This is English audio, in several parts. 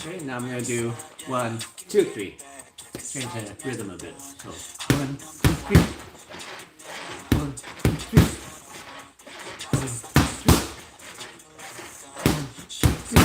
Okay, now I'm going to do 1, 2, 3. Change the rhythm a bit. So 1, 2, 3. 1, 2, 3. 1, 2, 3. 1, 2, 3.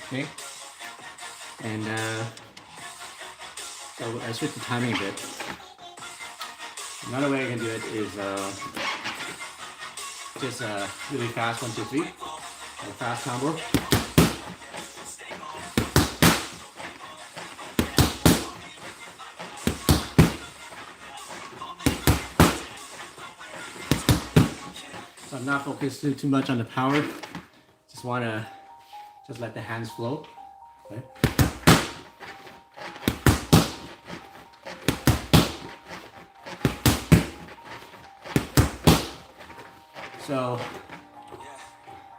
Okay, and so I switch the timing a bit. Another way I can do it is just really fast 1, 2, 3, a fast combo. So I'm not focused too much on the power. Just want to let the hands flow. Okay. So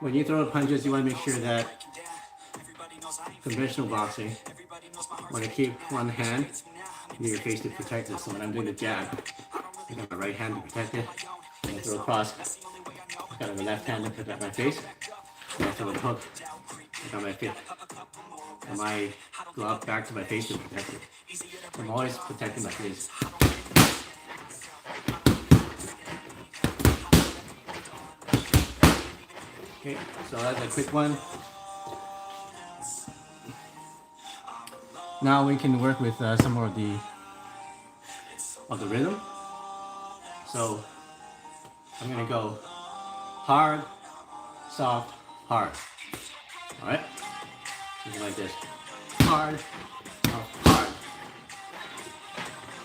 when you throw punches, you want to make sure that conventional boxing, you want to keep one hand near your face to protect it. So when I'm doing the jab, I got my right hand to protect it. When I throw across, I got my left hand to protect my face. When I throw the hook, I got my feet and my glove back to my face to protect it. I'm always protecting my face. Okay, so that's a quick one. Now we can work with some more of the rhythm. So I'm gonna go hard, soft, hard. All right, something like this: hard, soft, hard,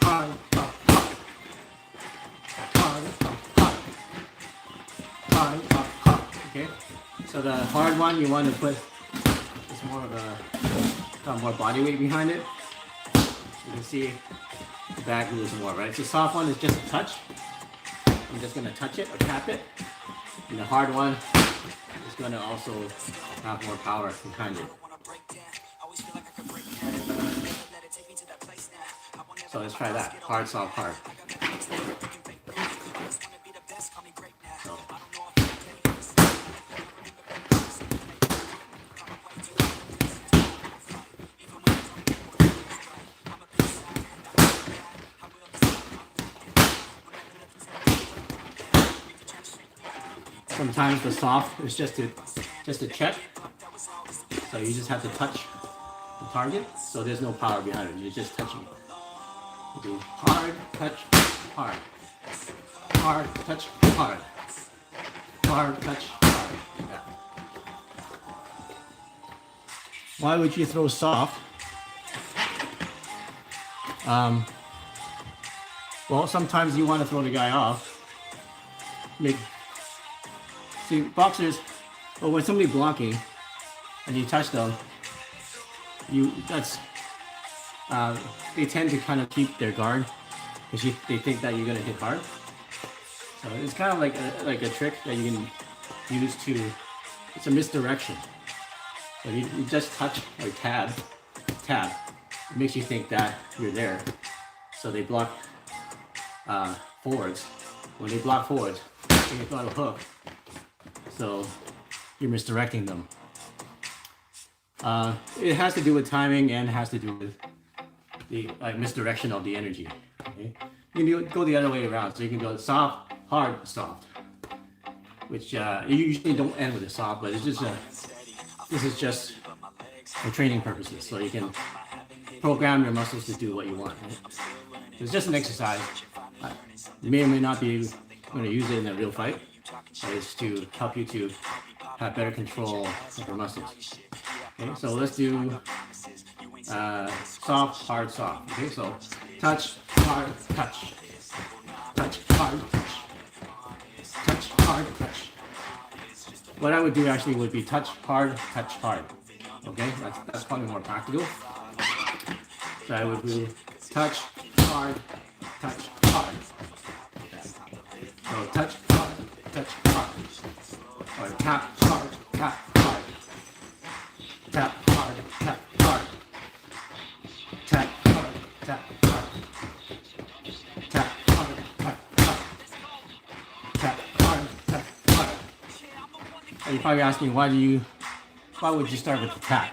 hard, soft, hard, hard, soft, hard, hard, soft, hard. Okay. So the hard one, you want to put it's more of a got more body weight behind it. You can see the back moves more, right? So soft one is just a touch. I'm just gonna touch it or tap it. And the hard one is gonna also have more power behind it. So let's try that. Hard, soft, hard. So. Sometimes the soft is just a check. So you just have to touch the target. So there's no power behind it. You're just touching it. You do hard, touch, hard. Hard, touch, hard. Hard, touch, hard. Yeah. Why would you throw soft? Well, sometimes you want to throw the guy off. See, boxers, well, when somebody's blocking and you touch them, they tend to kind of keep their guard because they think that you're gonna hit hard. So it's kind of like a trick that you can use to. It's a misdirection. So you just touch or tab. It makes you think that you're there. So they block forwards. When they block forwards, they throw a hook. So you're misdirecting them. It has to do with timing and has to do with the misdirection of the energy. Okay? You can go the other way around. So you can go soft, hard, soft, which you usually don't end with a soft, but it's just this is just for training purposes. So you can program your muscles to do what you want. Right? So it's just an exercise. You may or may not be going to use it in a real fight. Is to help you to have better control of your muscles. Okay, so let's do soft, hard, soft. Okay, so touch, hard, touch. Touch, hard, touch. Touch, hard, touch. What I would do actually would be touch, hard, touch, hard. Okay, that's probably more practical. So I would do touch, hard, touch, hard. So touch, hard, or tap, hard, tap, hard. Tap, hard, tap, hard. Tap, hard, tap, hard. Tap, hard, tap, hard. Tap, hard, tap, hard. And you're probably asking, why would you start with the tap?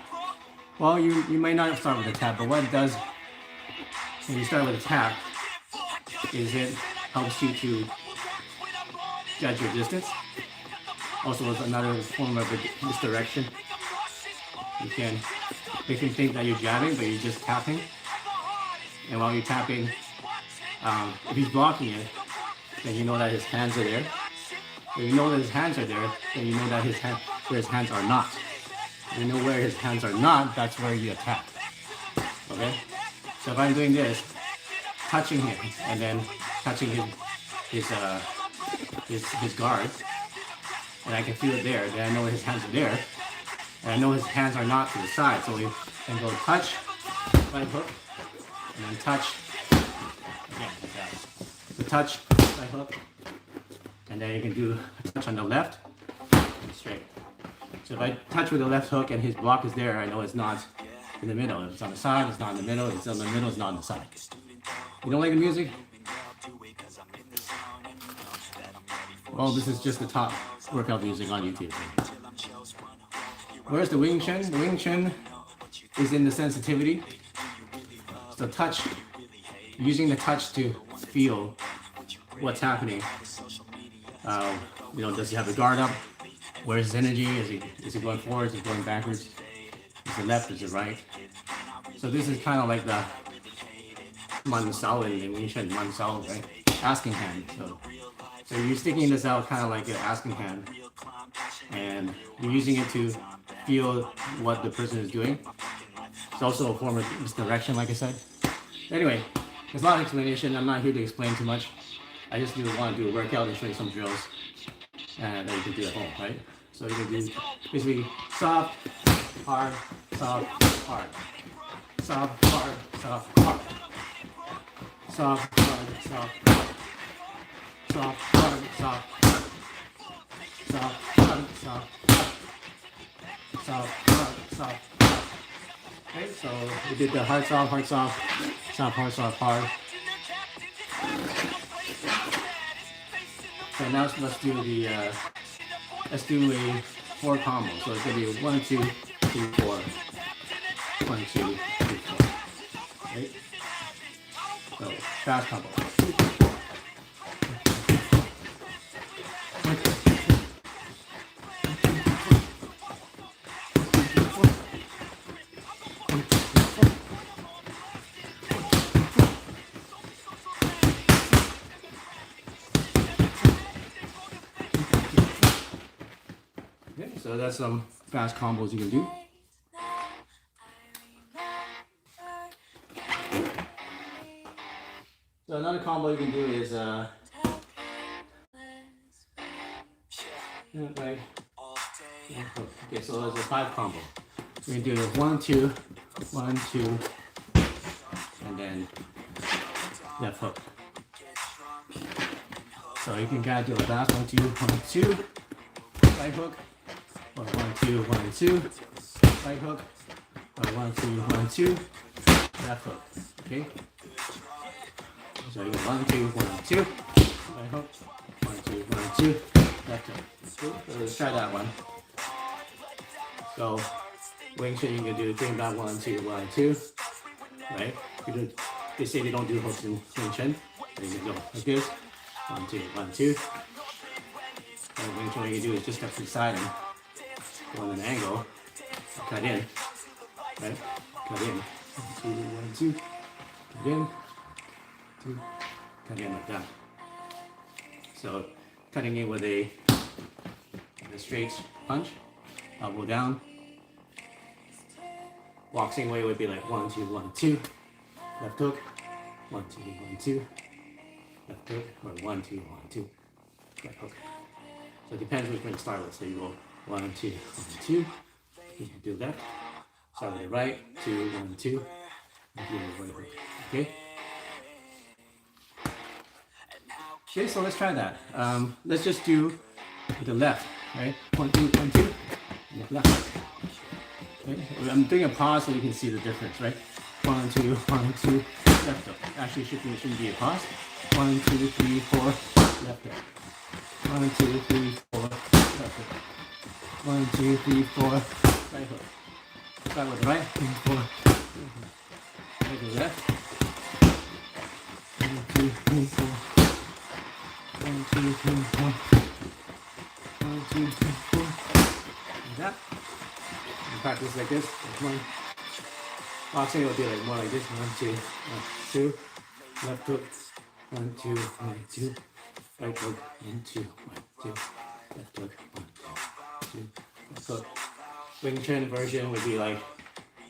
Well, you might not start with the tap, but what it does when you start with a tap is it helps you to judge your distance. Also, it's another form of misdirection. You can make him think that you're jabbing, but you're just tapping. And while you're tapping, if he's blocking it, then you know that his hands are there. If you know that his hands are there, then you know that where his hands are not. If you know where his hands are not, that's where you attack. Okay? So if I'm doing this, touching him, and then touching his guard, and I can feel it there, then I know his hands are there, and I know his hands are not to the side, so we can go touch, right hook, and then touch, again, like that. So touch, right hook, and then you can do a touch on the left, and straight. So if I touch with the left hook and his block is there, I know it's not in the middle. If it's on the side, it's not in the middle. If it's on the middle, it's not on the side. You don't like the music? Well, this is just the top workout music on YouTube. Where's the Wing Chun? The Wing Chun is in the sensitivity. So touch, using the touch to feel what's happening. Does he have the guard up? Where's his energy? Is he going forward? Is he going backwards? Is it left? Is it right? So this is kind of like the Man Sao in Wing Chun, Man Sao, right? Asking hand. So you're sticking this out kind of like an asking hand, and you're using it to feel what the person is doing. It's also a form of misdirection, like I said. Anyway, there's a lot of explanation. I'm not here to explain too much. I just want to do a workout and show you some drills that you can do at home, right? So you can do basically soft, hard, soft, hard. Soft, hard, soft, hard. Soft, hard, soft, hard. Soft, hard, soft, hard. Soft, hard, soft, hard. Soft, hard, soft, hard. Okay, so we did the hard, soft, hard, soft, soft, hard, soft, hard. So now let's do a 4 combo. So it's gonna be 1, 2, 3, 4. 1, 2, 3, 4. Right? So fast combo. Okay, so that's some fast combos you can do. So another combo you can do is right. Okay, so it's a 5 combo. We're gonna do 1, 2, 1, 2, and then left hook. So you can kind of do a fast 1, 2, 1, 2, right hook, or 1, 2, 1, 2, right hook, or 1, 2, 1, 2, left hook. Okay. So you go 1, 2, 1, 2, right hook, 1, 2, 1, 2, left hook. Okay, so let's try that one. So Wing Chun, you can do 3 back 1, 2, 1, 2, right? They say they don't do hooks in Wing Chun. So you can go like this, 1, 2, 1, 2. And Wing Chun, what you do is just step to the side and go on an angle, cut in, right? Cut in, 1, 2, 1, 2, cut in. Cut in like that. So cutting in with a straight punch, elbow down. Boxing way would be like 1, 2, 1, 2, left hook, 1, 2, 1, 2, left hook, or 1, 2, 1, 2, left hook. So it depends which one you start with. So you go 1, 2, 1, 2. You can do left. Start with the right, 2, 1, 2, Okay. Okay, so let's try that. Let's just do the left, right? 1, 2, 1, 2. Left. Okay. I'm doing a pause so you can see the difference, right? 1, 2, 1, 2, left hook. Actually, shouldn't be a pause. 1, 2, 3, 4, left hook. 1, 2, 3, 4, left hook. 1, 2, 3, 4, right hook. Start with the right, 3, 4. Take the left. 1, 2, 3, 4. 1, 2, 3, 4. 1, 2, 3, 4. Like that. You practice like this. One. Boxing will be like more like this. 1, 2, 1, 2. Left hook. 1, 2, 1, 2. Right hook. 1, 2, 1, 2. Left hook. 1, 2, 2. Left hook. Wing Chun version would be like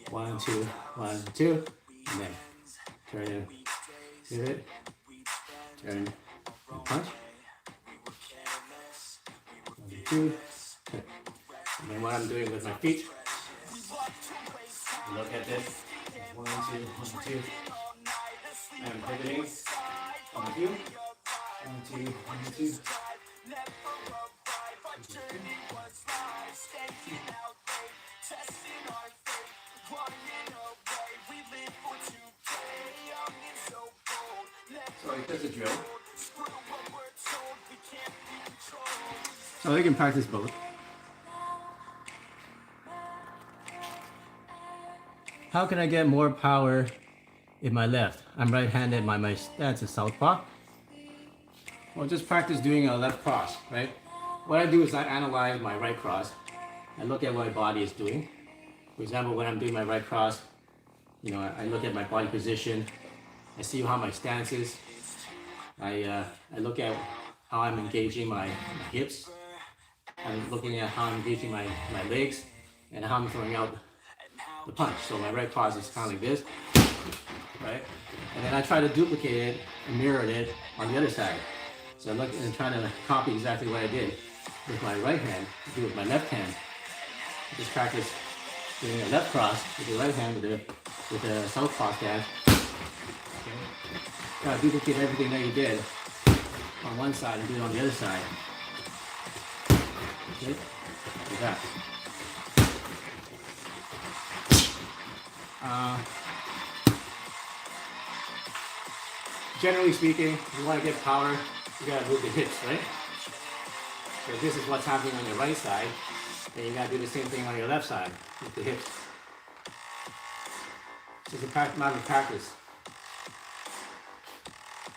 1, 2, 1, 2. And then turn and pivot. Turn and punch. 1, 2. And then what I'm doing with my feet. Look at this. 1, 2, 1, 2. I'm pivoting. 1, 2. 1, 2, 1, 2. Sorry, that's a drill. So you can practice both. How can I get more power in my left? I'm right-handed, my stance is southpaw. Well, just practice doing a left cross, right? What I do is I analyze my right cross. I look at what my body is doing. For example, when I'm doing my right cross, you know, I look at my body position. I see how my stance is. I look at how I'm engaging my hips. I'm looking at how I'm engaging my legs and how I'm throwing out the punch. So my right cross is kind of like this, right? And then I try to duplicate it and mirror it on the other side. So I look and try to copy exactly what I did with my right hand, do with my left hand. Just practice doing a left cross with the right hand with the southpaw stance. Okay. Try to duplicate everything that you did on one side and do it on the other side. Okay, like that. Generally speaking, if you want to get power, you gotta move the hips, right? So if this is what's happening on your right side, then you gotta do the same thing on your left side with the hips. It's a matter of practice.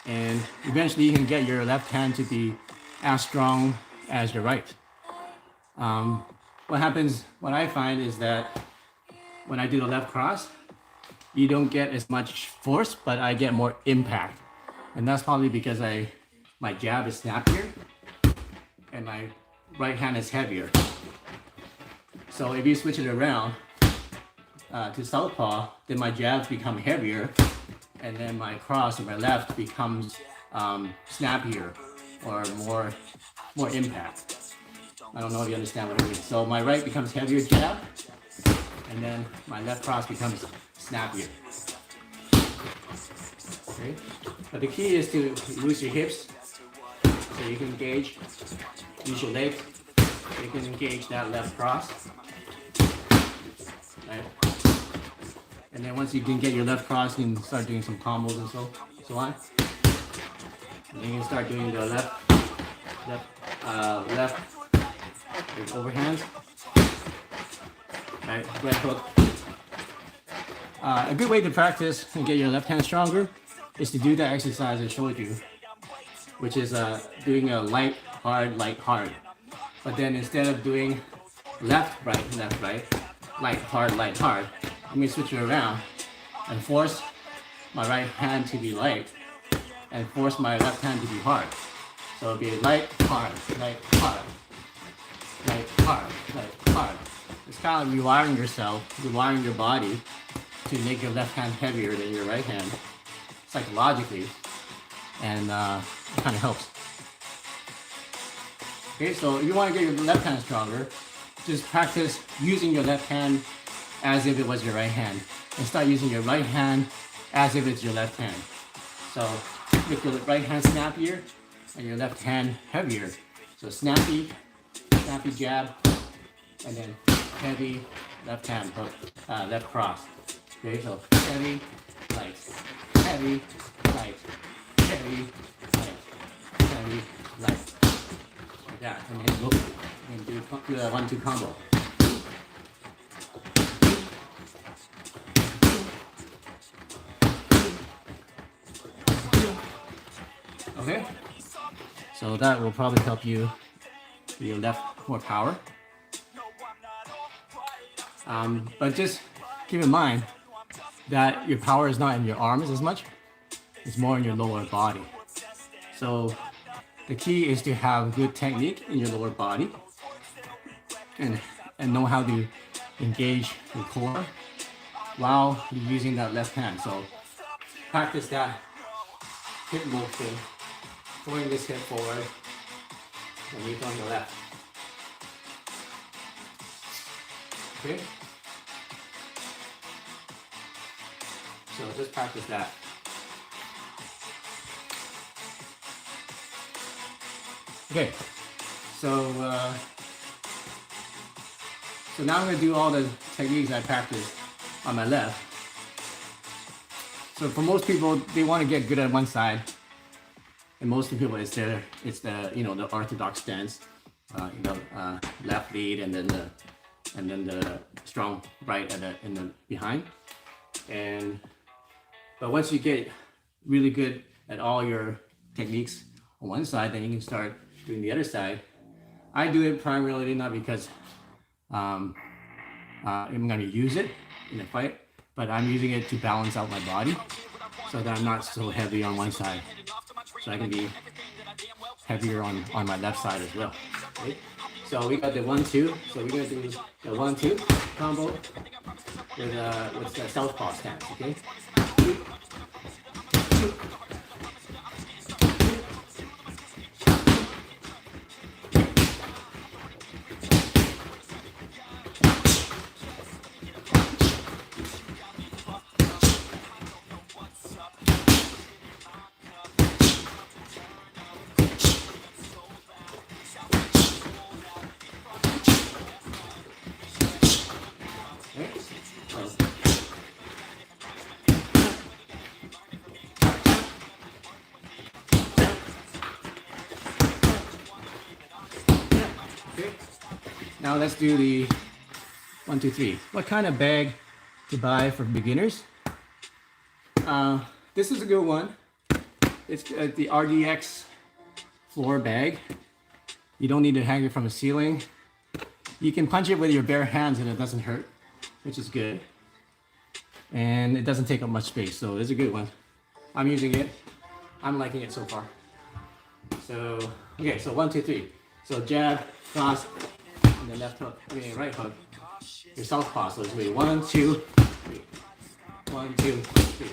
And eventually you can get your left hand to be as strong as your right. What I find is that when I do the left cross, you don't get as much force, but I get more impact. And that's probably because my jab is snappier and my right hand is heavier. So if you switch it around to southpaw, then my jabs become heavier and then my cross on my left becomes snappier or more impact. I don't know if you understand what I mean. So my right becomes heavier jab and then my left cross becomes snappier. Okay? But the key is to use your hips so you can engage, use your legs so you can engage that left cross. Right? And then once you can get your left cross, you can start doing some combos and so on. And then you can start doing the left overhands. Right, right hook. A good way to practice and get your left hand stronger is to do that exercise I showed you, which is doing a light, hard, light, hard. But then instead of doing left, right, light, hard, let me switch it around and force my right hand to be light and force my left hand to be hard. So it'll be light, hard, light, hard, light, hard, light, hard. It's kind of rewiring yourself, rewiring your body to make your left hand heavier than your right hand, psychologically, and it kind of helps. Okay, so if you want to get your left hand stronger, just practice using your left hand as if it was your right hand, and start using your right hand as if it's your left hand. So make your right hand snappier and your left hand heavier. So snappy jab, and then heavy left hand hook, left cross. Okay, so heavy, light, heavy, light, heavy, light, heavy, light. Like that, and then look and do a 1-2 combo. Okay, so that will probably help you give your left more power. But just keep in mind that your power is not in your arms as much, it's more in your lower body. So the key is to have good technique in your lower body and know how to engage your core while you're using that left hand. So practice that hip motion, throwing this hip forward and you on the left. Okay? So just practice that. Okay, so now I'm going to do all the techniques I practiced on my left. So for most people, they want to get good at one side, and most of the people it's the the orthodox stance, left lead and then the strong right in the behind. But once you get really good at all your techniques on one side, then you can start doing the other side. I do it primarily not because I'm going to use it in a fight, but I'm using it to balance out my body so that I'm not so heavy on one side, so I can be heavier on my left side as well. Okay? So we got the 1-2. So we're going to do the 1-2 combo with the southpaw stance. Okay. Now let's do the 1, 2, 3. What kind of bag to buy for beginners? This is a good one. It's the RDX floor bag. You don't need to hang it from the ceiling. You can punch it with your bare hands and it doesn't hurt, which is good. And it doesn't take up much space, so it's a good one. I'm using it. I'm liking it so far. So, okay, so 1, 2, 3. So jab, cross, and then left hook, right hook. Your southpaw, so it's going to be 1, 2, 3. 1, 2, 3.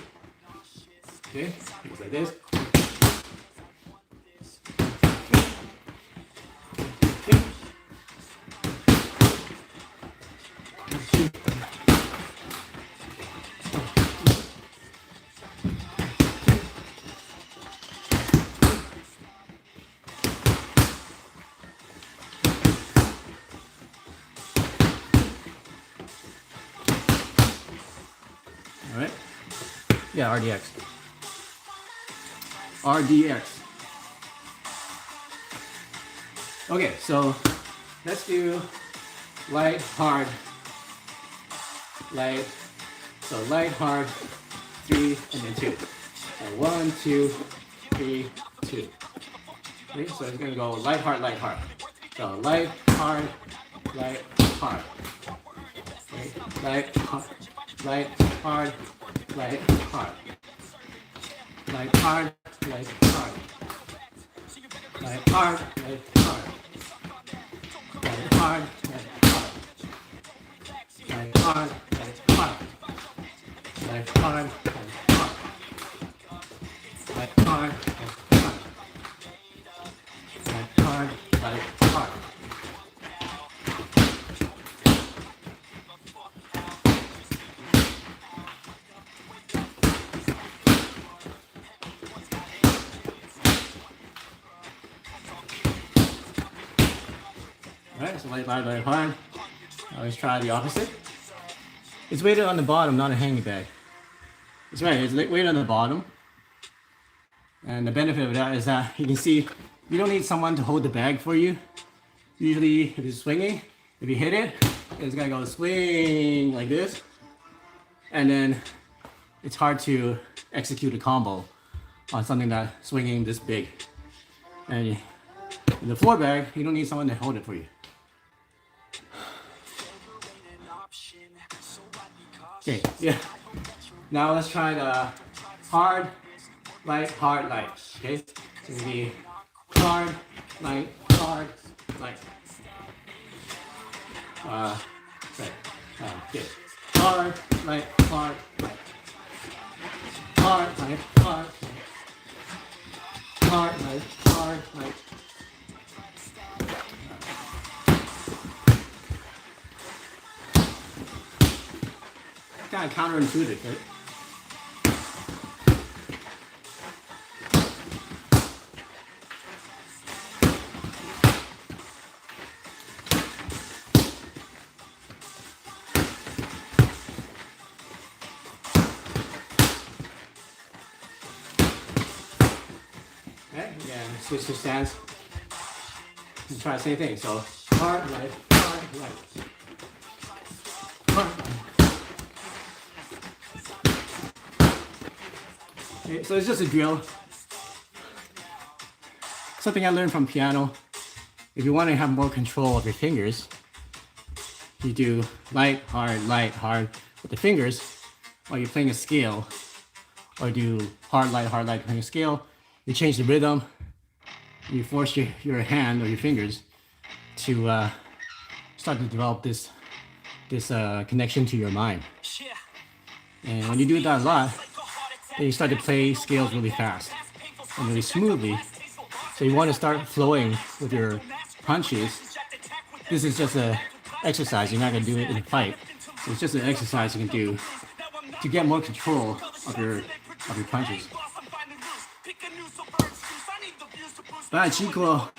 Okay, it's like this. All right. Yeah, RDX. RDX. Okay, so let's do light, hard, light. So light, hard, 3, and then 2. So 1, 2, 3, 2. Okay, so it's gonna go light, hard, light, hard. So light, hard, light, hard. Okay, light, hard, light, hard, light, hard. Light, hard, light, hard. Light, hard, light, hard. Light, hard, light, hard. Light, hard, light, hard. Light, hard, light, hard. Light, hard, light, hard. Light, hard, light, hard. light, light, hard. Let's try the opposite. It's weighted on the bottom, not a hanging bag. It's right, it's weighted on the bottom. And the benefit of that is that you can see you don't need someone to hold the bag for you. Usually if it's swinging, if you hit it, it's gonna go swing like this. And then it's hard to execute a combo on something that's swinging this big. And in the floor bag, you don't need someone to hold it for you. Okay, yeah. Now let's try the hard, light, okay? So it's gonna be hard, light, light. Right. Okay. Hard, light, light. Hard, light, hard. Hard, light, light. Kind of counterintuitive, right? Okay, again, switch to stance and try the same thing. So hard, light, hard, light. Hard, light. Okay, so it's just a drill. Something I learned from piano. If you want to have more control of your fingers, you do light, hard, with the fingers while you're playing a scale, or do hard, light, playing a scale. You change the rhythm. You force your hand or your fingers to start to develop this connection to your mind. And when you do that a lot, then you start to play scales really fast and really smoothly. So you want to start flowing with your punches. This is just an exercise. You're not going to do it in a fight. So it's just an exercise you can do to get more control of your punches. Right, Qi Coil.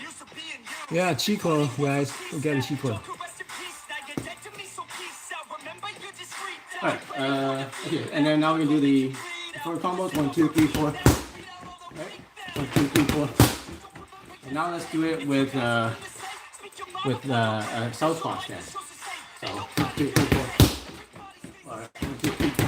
Yeah, Qi Coil, guys. We'll get a Qi Coil. Alright, okay, and then now we can do the 4 combos. 1, 2, 3, 4. Right? 1, 2, 3, 4. And now let's do it with southpaw stance. So 1, 2, 3, 4. Alright, 1, 2, 3, 4.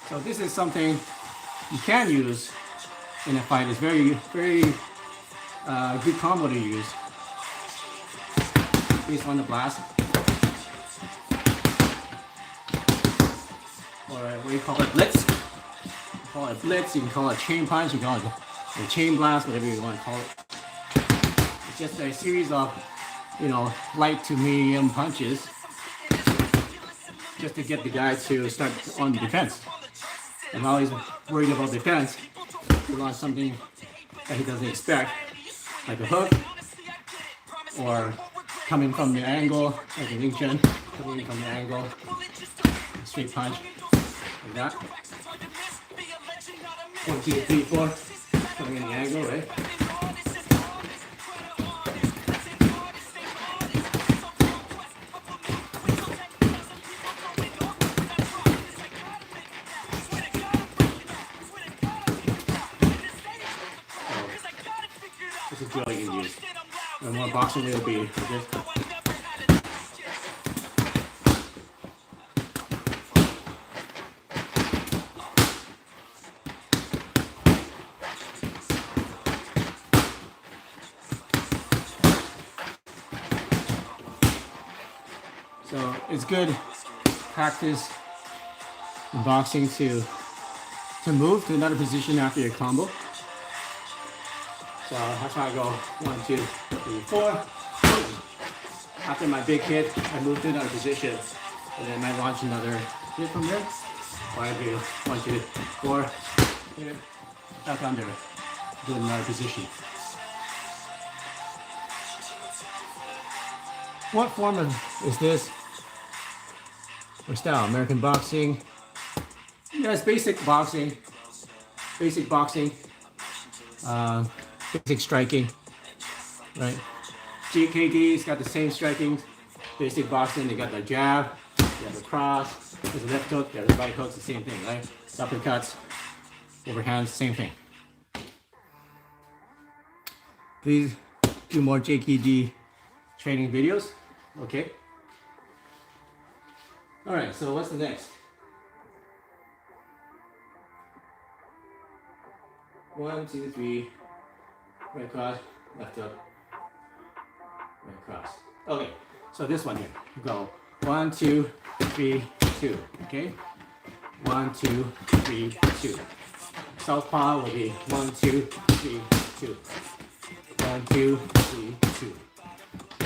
So this is something you can use in a fight. It's very, very good combo to use. Based on the blast. Or what do you call it? Blitz. You can call it blitz, you can call it chain punch, you can call it a chain blast, whatever you want to call it. It's just a series of, light to medium punches just to get the guy to start on the defense. And while he's worried about defense, he launch something that he doesn't expect, like a hook, or coming from the angle, like an invention, coming from the angle, straight punch, like that. 1, 2, 3, 4, coming in the angle, right? This is drill you can use. And more boxing will be like this. So it's good practice in boxing to move to another position after your combo. So that's how I go 1, 2, 3, 4. After my big hit, I move to another position, and then I might launch another hit from there. Or I do 1, 2, 4, hit, back under it. do it in another position. What form is this? Or style? American boxing. Yeah, it's basic boxing. Basic boxing. Basic striking. Right? GKD's got the same striking. Basic boxing, they got the jab, they have the cross, there's a left hook, there's a right hook, the same thing, right? Uppercuts, overhands, same thing. Please do more JKD training videos. Okay. All right, so what's the next? 1, 2, 3, right cross, left hook, right cross. Okay, so this one here, go 1, 2, 3, 2. Okay, 1, 2, 3, 2. Southpaw will be 1, 2, 3, 2. 1, 2, 3, 2.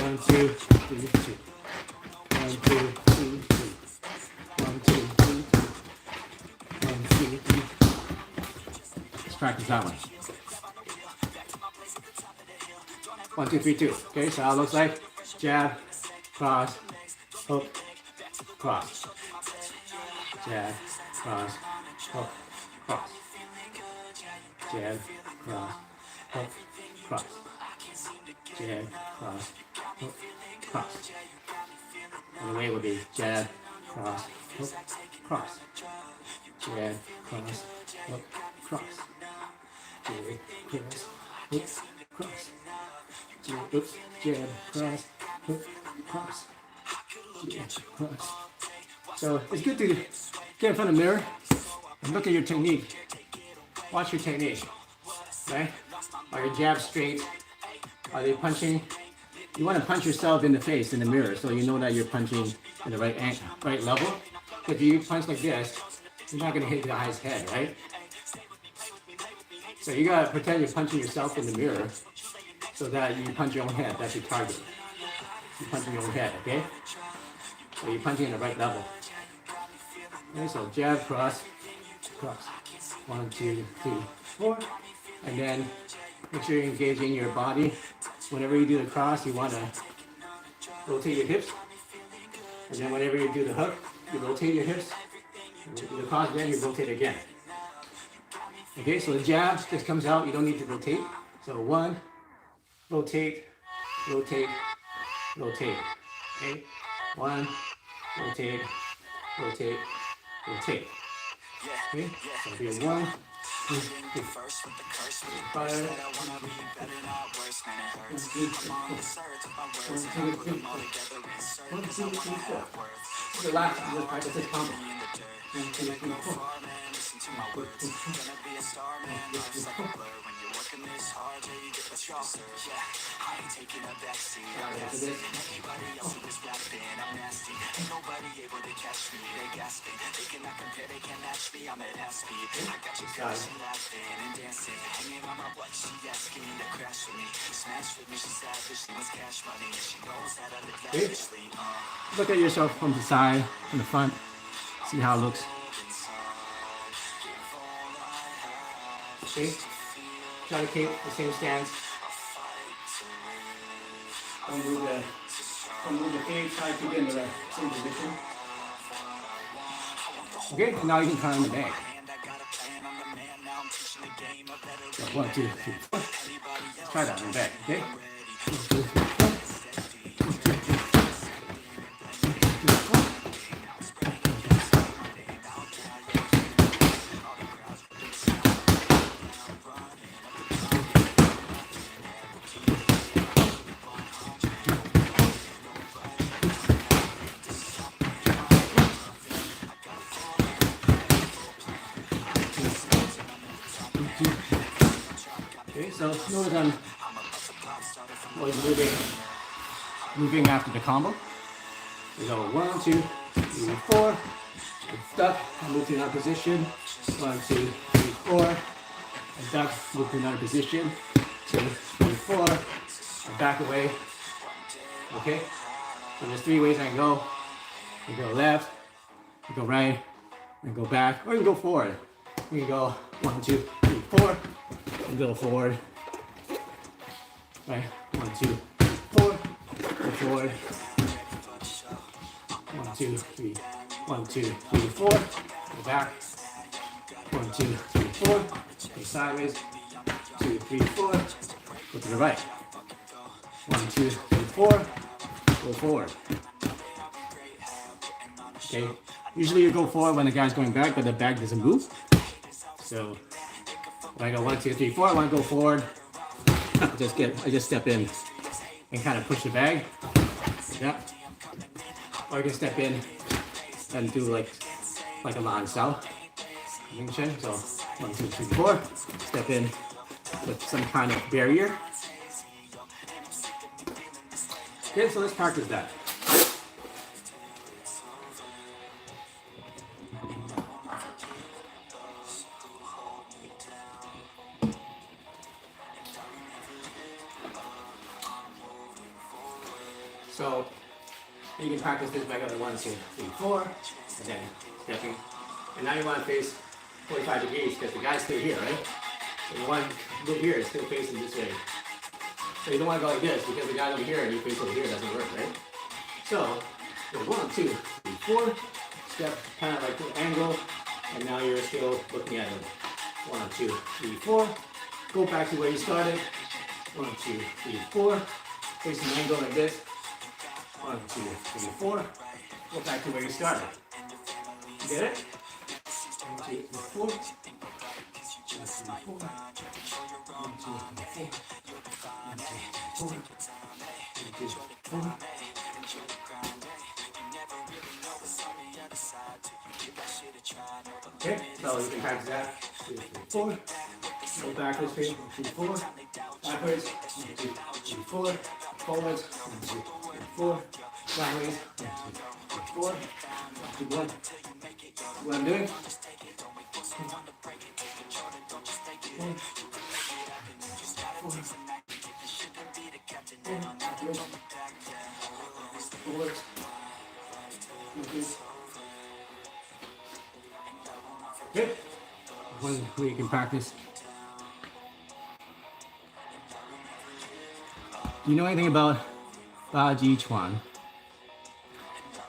1, 2, 3, 2. 1, 2, 3, 2. 1, 2, 3, 2. 1, 2, 3. Let's practice that one. 1, 2, 3, 2. Okay, so how it looks like jab, cross, hook, cross. Jab, cross, hook, cross. Jab, cross, hook, cross. Jab, cross, hook, cross. And the way would be jab, cross, hook, cross. Jab, cross, hook, cross. Jab, cross, hook, cross. Jab, oops, jab, cross, hook, cross. Jab, cross. So it's good to get in front of the mirror and look at your technique. Watch your technique, right? Are your jabs straight? Are they punching? You want to punch yourself in the face in the mirror so you know that you're punching in the right level. If you punch like this, you're not going to hit the guy's head, right? So you got to pretend you're punching yourself in the mirror so that you punch your own head. That's your target. You're punching your own head, okay? So you're punching in the right level. Okay, so jab, cross, cross. 1, 2, 3, 4. And then make sure you're engaging your body. Whenever you do the cross, you want to rotate your hips. And then whenever you do the hook, you rotate your hips. And you do the cross again, you rotate again. Okay, so the jab just comes out, you don't need to rotate. So 1, rotate, rotate, rotate. Okay, 1, rotate, rotate, rotate. Okay, so here's 1, 2, 3, 4, 5, 1, 2, 3, 4. Relax, just practice this combo. 1, 2, 3, 4. Okay. Look at yourself from the side, from the front. See how it looks. Okay. Try to keep the same stance. Don't move the feet. Try to keep it in the same position. Okay, and now you can try on the bag. So 1, 2, 3, 4. Let's try that on the back, okay? 1, 2, 3, 4. 1, 2, 3, 4. 1, 2, 3, 4. Okay, so notice I'm always moving after the combo. We go 1, 2, 3, 4. Duck, move to another position. 1, 2, 3, 4. And duck, move to another position. 2, 3, 4. And back away. Okay? So there's 3 ways I can go. You go left, you go right, and go back, or you can go forward. You can go 1, 2, 3, 4. and go forward. Right, 1, 2, 4, go forward. 1, 2, 3, 1, 2, 3, 4, go back. 1, 2, 3, 4, go sideways. 2, 3, 4, go to the right. 1, 2, 3, 4, go forward. Okay, usually you go forward when the guy's going back, but the bag doesn't move. So when I go 1, 2, 3, 4, I want to go forward. I just step in and kind of push the bag. Yeah. Or you can step in and do like a long south. So 1, 2, 3, 4. Step in with some kind of barrier. Okay, so let's practice that. So you can practice this by going 1, 2, 3, 4, and then stepping. And now you want to face 45 degrees because the guy's still here, right? So you want to look here, it's still facing this way. So you don't want to go like this because the guy over here and you face over here doesn't work, right? So go 1, 2, 3, 4, step kind of like the angle, and now you're still looking at him. 1, 2, 3, 4. Go back to where you started. 1, 2, 3, 4. Face an angle like this. 1, 2, 3, 4. Go back to where you started. You get it? 1, 2, 3, 4. 1, 2, 3, 4. 1, 2, 3, 4. 1, 2, 3, 4. 1, 2, 4. Okay, so you can practice that. 2, 3, 4. Go backwards, 3, 4. Backwards. 1, 2, 3, 4. Forwards. 1, 2, 3, 4. Sideways. 1, 2, 3, 4. 2, 1. What I'm doing? 4. Forwards. Okay. One way you can practice. Do you know anything about Ba Ji Chuan?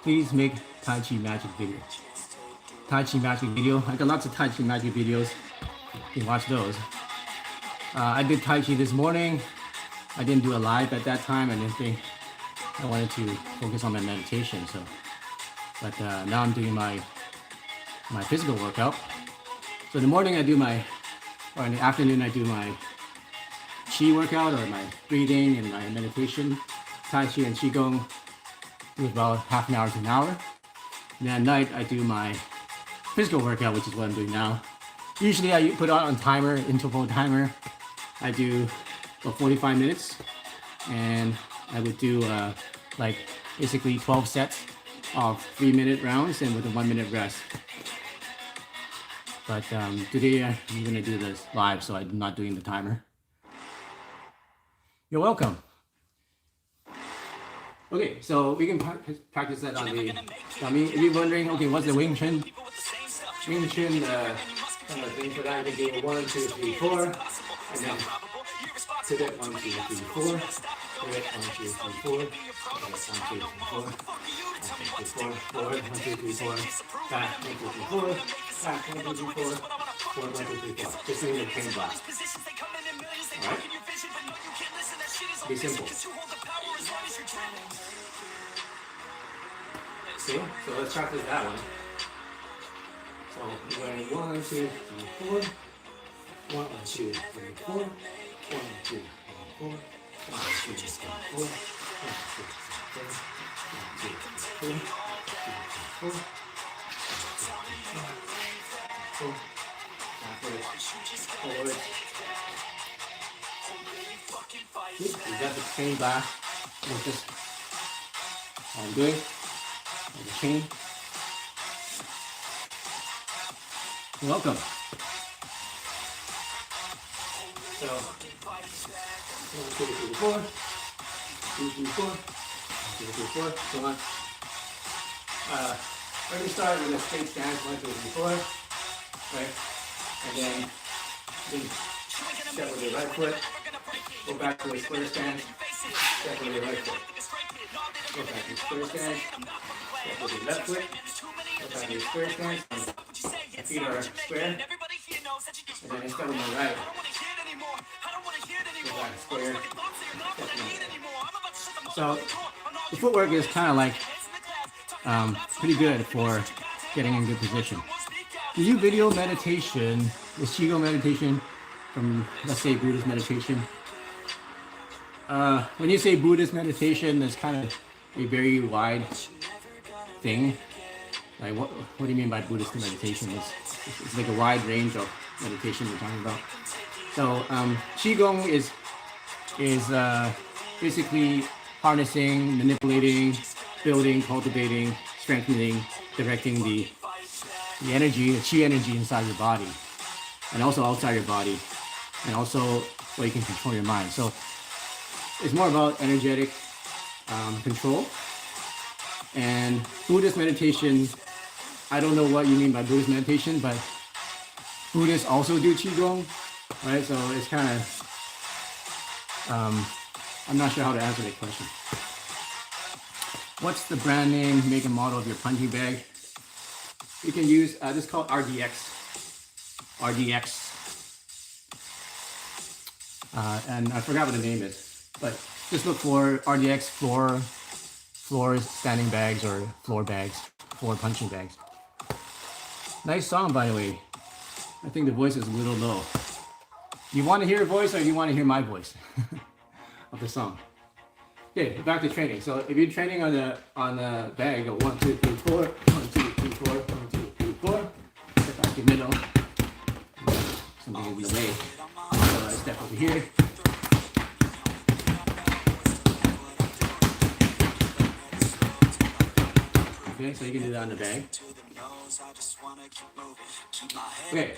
Please make Tai Chi magic video. Tai Chi magic video. I got lots of Tai Chi magic videos. You can watch those. I did Tai Chi this morning. I didn't do a live at that time. I didn't think I wanted to focus on my meditation. So, but now I'm doing my physical workout. So in the morning I do or in the afternoon I do my Qi workout or my breathing and my meditation, Tai Chi and Qigong. Do about half an hour to an hour. And then at night I do my physical workout, which is what I'm doing now. Usually I put it on timer, interval timer. I do about 45 minutes, and I would do like basically 12 sets of 3-minute rounds and with a 1-minute rest. But today I'm gonna do this live, so I'm not doing the timer. You're welcome. Okay, so we can practice that on the dummy. If you're wondering, okay, what's the Wing Chun? Wing Chun, kind of thing for that, you can do 1, 2, 3, 4, and then pivot 1, 2, 3, 4, pivot 1, 2, 3, 4, pivot 1, 2, 3, 4, 1, 2, 3, 4, forward, 1, 2, 3, 4, back, 1, 2, 3, 4, back, 1, 2, 3, 4, forward, 1, 2, 3, 4. Just doing the chain blast. Alright? Be simple. See? So let's practice that one. So we're going 1, 2, 3, 4. 1, 2, 3, 4. 1, 2, 3, 4. 1, 2, 3, 4. 1, 2, 3, 4. 1, 2, 3, 4. 1, 2, 3, 4. 4. Backwards. Forward. You got the chain blast. With this. I'm doing. And the chain. You're welcome. So, 1, 2, 3, 4. 2, 3, 4. 1, 2, 3, 4. So on. Let me start with a straight stance. 1, 2, 3, 4. Right? And then step with your right foot, go back to a square stance, step with your right foot. Go back to square stance, step with your left foot, go back to your square stance. My feet are square, and then I step with my right. Go back square, step with my right. So the footwork is kind of like pretty good for getting in good position. Do you video meditation, the Qigong meditation from, let's say, Buddhist meditation? When you say Buddhist meditation, it's kind of a very wide thing. Like, what do you mean by Buddhist meditation? It's like a wide range of meditation we're talking about. So Qigong is basically harnessing, manipulating, building, cultivating, strengthening, directing the energy, the Qi energy inside your body, and also outside your body, and also where you can control your mind. So it's more about energetic control. And Buddhist meditation, I don't know what you mean by Buddhist meditation, but Buddhists also do Qigong, right? So it's kind of, I'm not sure how to answer that question. What's the brand name, make and model of your punching bag? You can use, this is called RDX. And I forgot what the name is, but just look for RDX floor standing bags or floor punching bags. Nice song, by the way. I think the voice is a little low. You want to hear a voice, or you want to hear my voice of the song? Okay, back to training. So if you're training on the bag, go 1, 2, 3, 4, 1, 2, 3, 4, 1, 2, 3, 4. Step back to middle. Something will be late. So I step over here. Okay, so you can do that on the bag. Okay.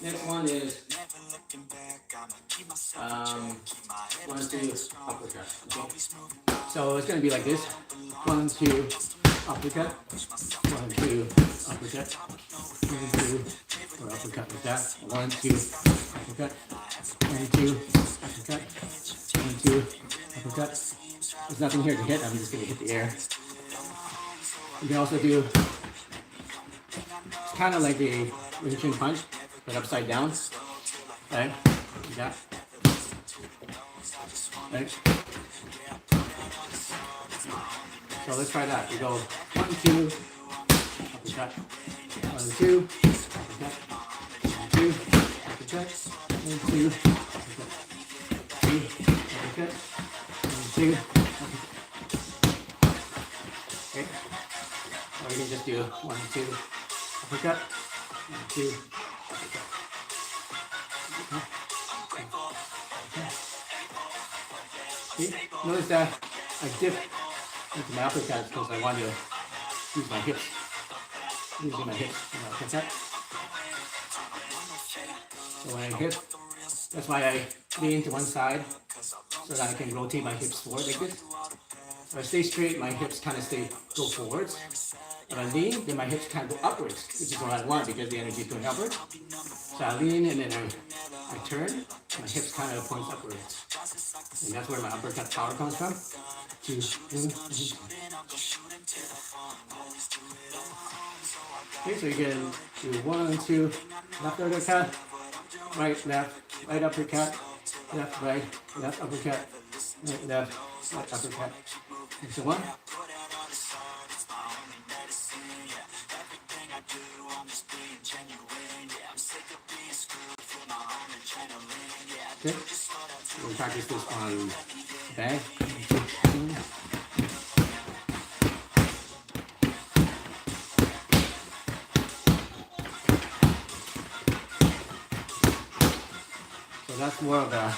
Next one is 1, 2, uppercut. Okay. So it's going to be like this: 1, 2, uppercut, 1, 2, uppercut, 1, 2, or uppercut like that. 1, 2, uppercut, 1, 2, uppercut, 1, 2, uppercut. There's nothing here to hit. I'm just going to hit the air. You can also do, it's kind of like a Wing Chun punch, but upside down. Right? Like that. Right? So let's try that. We go 1, 2, uppercut, 1, 2, uppercut, 1, 2, uppercut, 1, 2, uppercut, 3, uppercut, 1, 2, uppercut. Okay. Or you can just do 1, 2, uppercut, 1, 2, uppercut. Okay. Notice that I dip into my uppercuts because I want to use my hips. Using my hips in my uppercut. So when I hit, that's why I lean to one side so that I can rotate my hips forward like this. If I stay straight, my hips kind of go forwards. If I lean, then my hips kind of go upwards, which is what I want because the energy is going upwards. So I lean and then I turn, my hips kind of points upwards. And that's where my uppercut power comes from. 2, 3. Okay, so you can do 1, 2, left uppercut, right, right uppercut, left, right, left uppercut, right, left, right uppercut, and so on. Okay, we'll practice this on bag. So that's more of a,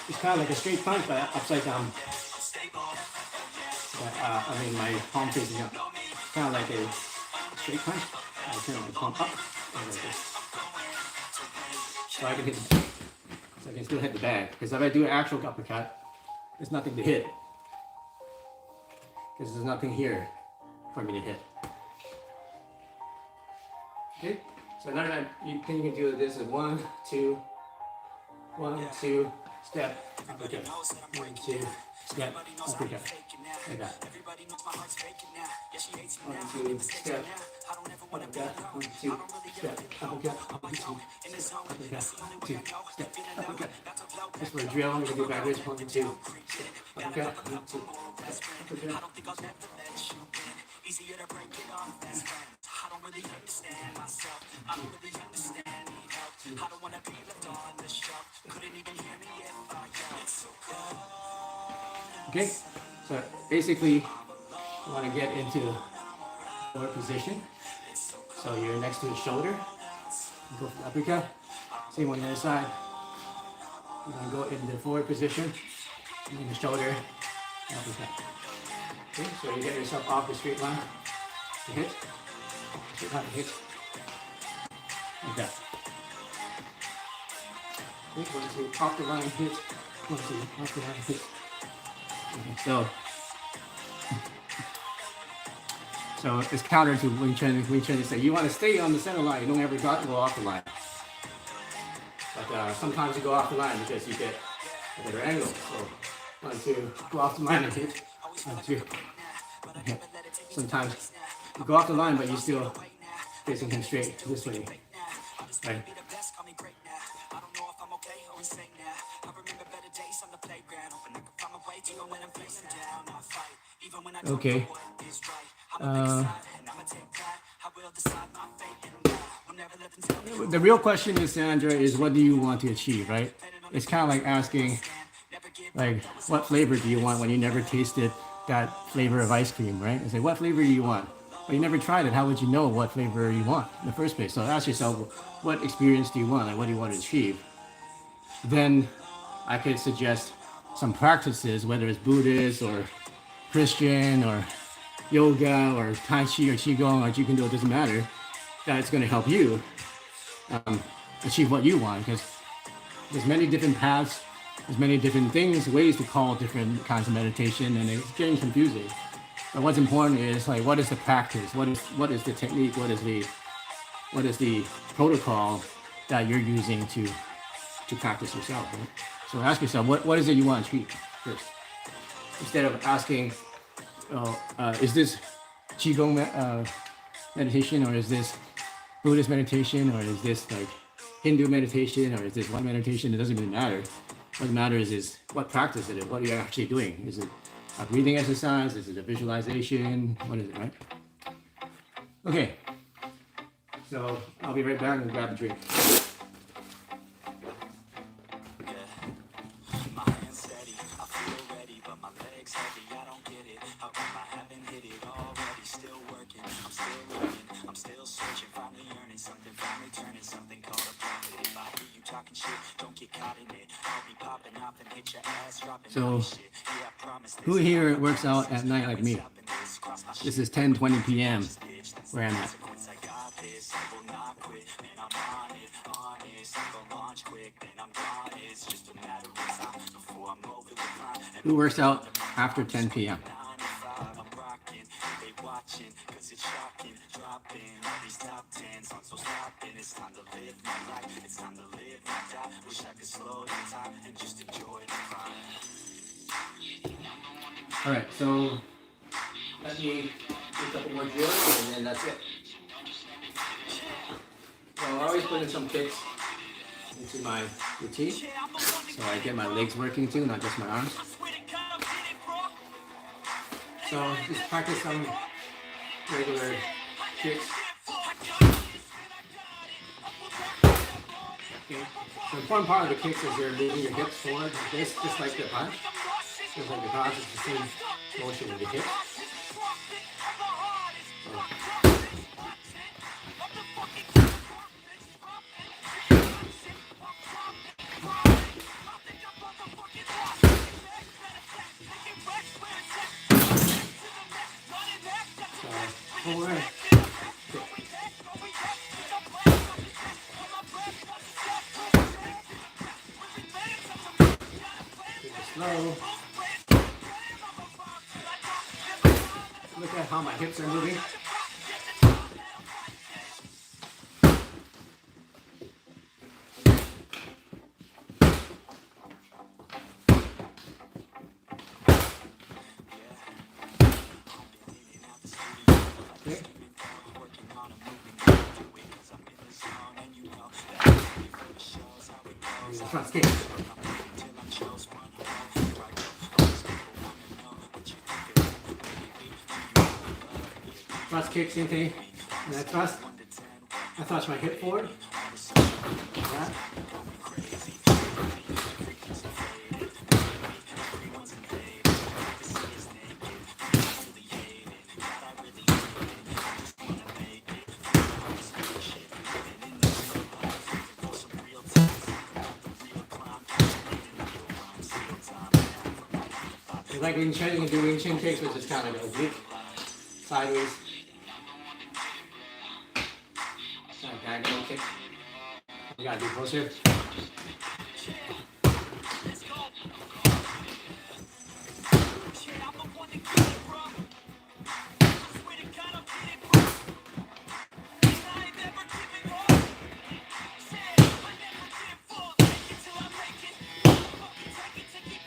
it's kind of like a straight punch, but upside down. I mean, my palm facing up. Kind of like a straight punch. I turn my palm up and like this. So I can hit, so I can still hit the bag. Because if I do an actual uppercut, there's nothing to hit. Because there's nothing here for me to hit. Okay? So now that you can do this in 1, 2, 1, 2, step, uppercut. 1, 2, step, uppercut. Like that. 1, 2, step, uppercut. 1, 2, step, uppercut. 1, 2, step, uppercut. 2, step, uppercut. Just for a drill, we're gonna do backwards. 1, 2, step, uppercut. 1, 2, step, uppercut. Easier to break it off best friends. I don't really understand myself. I don't really understand, need help. I don't wanna be left on the shelf. Couldn't even hear me if I yelled. It's so cold. Okay, so basically you want to get into forward position. So you're next to the shoulder. Go for the uppercut. Same on the other side. You're gonna go into the forward position. In the shoulder. Uppercut. Okay, so you get yourself off the straight line. To hit. Straight line to hit. Like that. Okay, 1, 2, off the line, hit. 1, 2, off the line, hit. Okay, so it's counter to Wing Chun. Wing Chun is say you want to stay on the center line. You don't ever go off the line. But sometimes you go off the line because you get a better angle. So 1, 2, go off the line and hit. 1, 2. Okay. Sometimes you go off the line, but you're still facing him straight this way. Right. Okay. The real question is, Sandra, is what do you want to achieve, right? It's kind of like asking, like, what flavor do you want when you never tasted that flavor of ice cream, right? It's like, what flavor do you want? But you never tried it. How would you know what flavor you want in the first place? So ask yourself, what experience do you want? Like, what do you want to achieve? Then I could suggest some practices, whether it's Buddhist or Christian or yoga or Tai Chi or Qigong or Qigong, it doesn't matter, that it's going to help you achieve what you want, because there's many different paths, there's many different things, ways to call different kinds of meditation, and it's getting confusing. But what's important is, like, what is the practice? What is the technique? What is the protocol that you're using to practice yourself? Right? So ask yourself, what is it you want to achieve first? Instead of asking, is this Qigong meditation, or is this Buddhist meditation, or is this like Hindu meditation, or is this one meditation? It doesn't really matter. What matters is what practice it is, what you're actually doing. Is it a breathing exercise? Is it a visualization? What is it, right? Okay, so I'll be right back and grab a drink. So, who here works out at night like me? This is 10:20 p.m. where I'm at. Who works out after 10 p.m.? All right, so let me do a couple more drills and then that's it. So I always put in some kicks into my routine, so I get my legs working too, not just my arms. So just practice some regular kicks. Okay. The important part of the kicks is you're moving your hips forward like this, just like the punch. Just like the punch, it's the same motion of the hips. Forward. Slow. Look at how my hips are moving. Thrust kick. Thrust kick, same thing. And I thrust my hip forward. Like that. Like Wing Chun, you can do Wing Chun kicks, which is kind of like oblique, sideways. Kind of diagonal kick. You gotta do closer.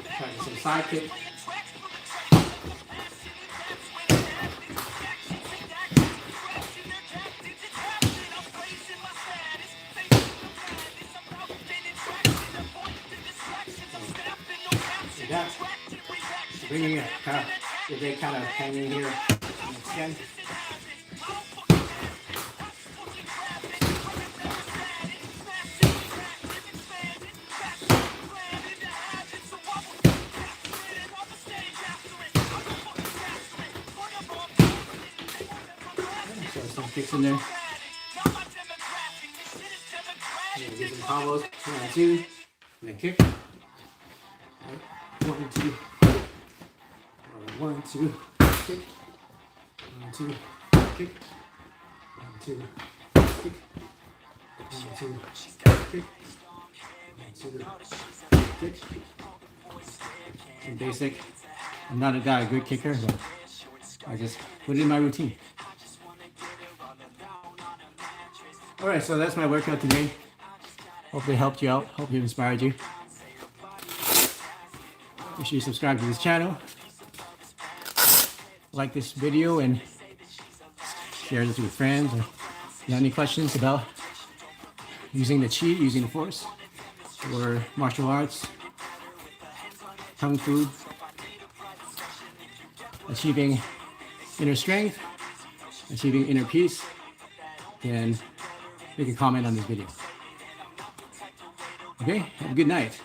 Practice some side kick. Bringing it your leg kind of hanging here and extend. So some kicks in there. Get some combos. 1, 2, and then kick. 1, 2. 1, 2, kick. 1, 2, kick. 1, 2, kick. 1, 2, kick. 1, 2, kick. Some basic. I'm not a good kicker, but I just put it in my routine. Alright, so that's my workout today. Hopefully it helped you out. Hope it inspired you. Make sure you subscribe to this channel. Like this video and share this with friends. Or if you have any questions about using the Qi, using the Force, or martial arts, Kung Fu, achieving inner strength, achieving inner peace, then make a comment on this video. Okay, have a good night.